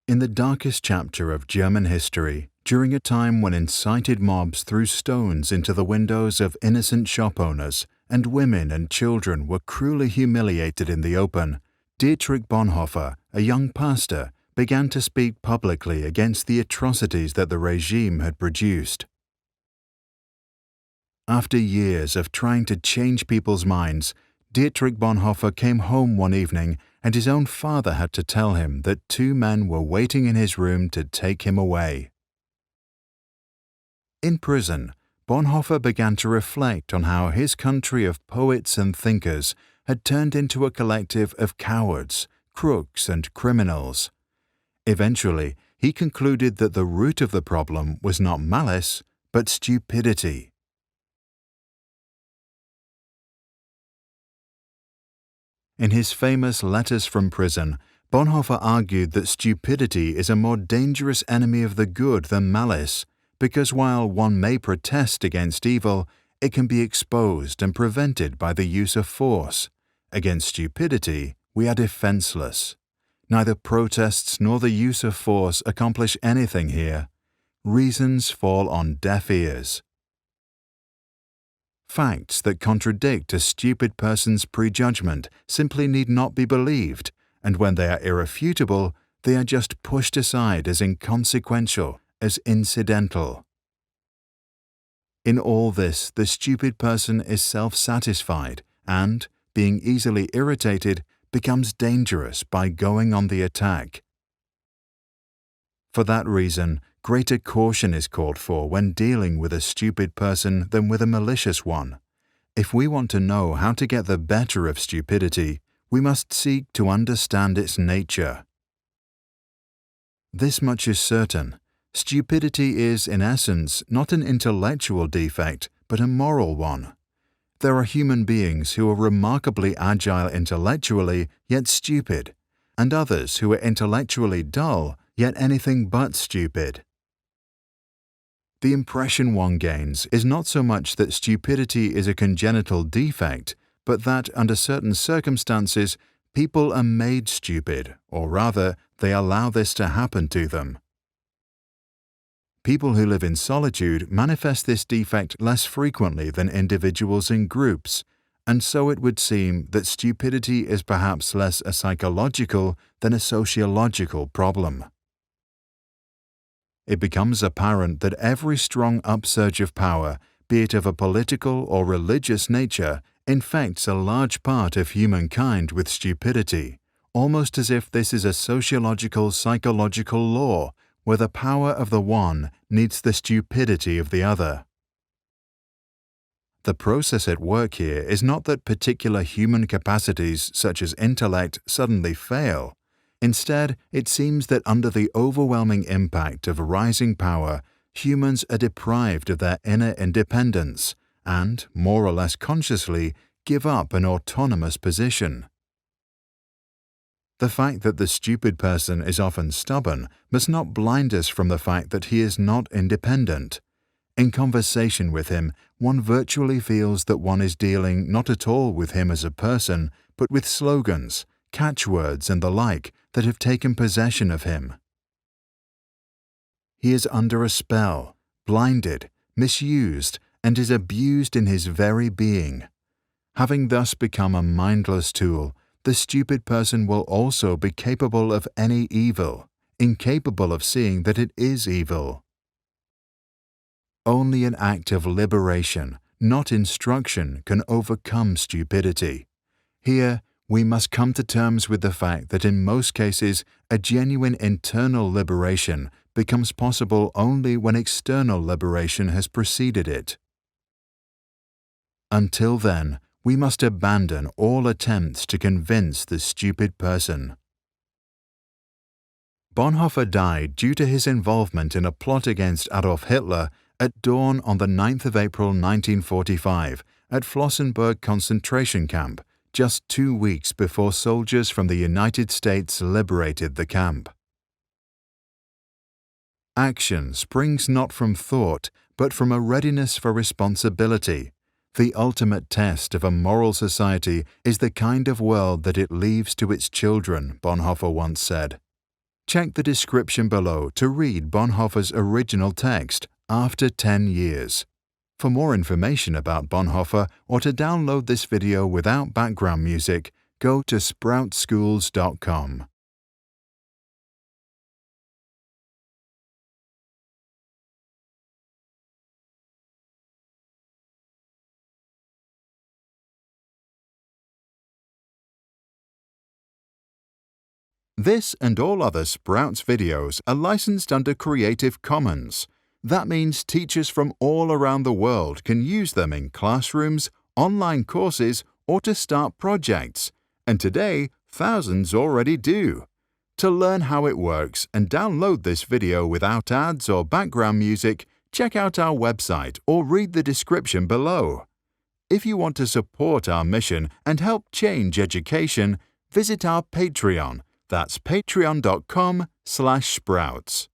In the darkest chapter of German history, during a time when incited mobs threw stones into the windows of innocent shop owners and women and children were cruelly humiliated in the open, Dietrich Bonhoeffer, a young pastor, began to speak publicly against the atrocities that the regime had produced. After years of trying to change people's minds, Dietrich Bonhoeffer came home one evening and his own father had to tell him that two men were waiting in his room to take him away. In prison, Bonhoeffer began to reflect on how his country of poets and thinkers had turned into a collective of cowards, crooks, and criminals. Eventually, he concluded that the root of the problem was not malice, but stupidity. In his famous Letters from Prison, Bonhoeffer argued that stupidity is a more dangerous enemy of the good than malice, because while one may protest against evil, it can be exposed and prevented by the use of force. Against stupidity, we are defenseless. Neither protests nor the use of force accomplish anything here. Reasons fall on deaf ears. Facts that contradict a stupid person's prejudgment simply need not be believed, and when they are irrefutable, they are just pushed aside as inconsequential, as incidental. In all this, the stupid person is self-satisfied and, being easily irritated, becomes dangerous by going on the attack. For that reason, greater caution is called for when dealing with a stupid person than with a malicious one. If we want to know how to get the better of stupidity, we must seek to understand its nature. This much is certain. Stupidity is, in essence, not an intellectual defect, but a moral one. There are human beings who are remarkably agile intellectually, yet stupid, and others who are intellectually dull, yet anything but stupid. The impression one gains is not so much that stupidity is a congenital defect, but that, under certain circumstances, people are made stupid, or rather, they allow this to happen to them. People who live in solitude manifest this defect less frequently than individuals in groups, and so it would seem that stupidity is perhaps less a psychological than a sociological problem. It becomes apparent that every strong upsurge of power, be it of a political or religious nature, infects a large part of humankind with stupidity, almost as if this is a sociological psychological law where the power of the one needs the stupidity of the other. The process at work here is not that particular human capacities such as intellect suddenly fail. Instead, it seems that under the overwhelming impact of rising power, humans are deprived of their inner independence and, more or less consciously, give up an autonomous position. The fact that the stupid person is often stubborn must not blind us from the fact that he is not independent. In conversation with him, one virtually feels that one is dealing not at all with him as a person, but with slogans, catchwords, and the like that have taken possession of him. He is under a spell, blinded, misused, and is abused in his very being. Having thus become a mindless tool, the stupid person will also be capable of any evil, incapable of seeing that it is evil. Only an act of liberation, not instruction, can overcome stupidity. Here, we must come to terms with the fact that in most cases, a genuine internal liberation becomes possible only when external liberation has preceded it. Until then, we must abandon all attempts to convince the stupid person. Bonhoeffer died due to his involvement in a plot against Adolf Hitler at dawn on the 9th of April 1945 at Flossenbürg concentration camp, just 2 weeks before soldiers from the United States liberated the camp. Action springs not from thought, but from a readiness for responsibility. The ultimate test of a moral society is the kind of world that it leaves to its children, Bonhoeffer once said. Check the description below to read Bonhoeffer's original text, After 10 Years. For more information about Bonhoeffer or to download this video without background music, go to sproutschools.com. This and all other Sprouts videos are licensed under Creative Commons. That means teachers from all around the world can use them in classrooms, online courses, or to start projects. And today, thousands already do. To learn how it works and download this video without ads or background music, check out our website or read the description below. If you want to support our mission and help change education, visit our Patreon. That's patreon.com/sprouts.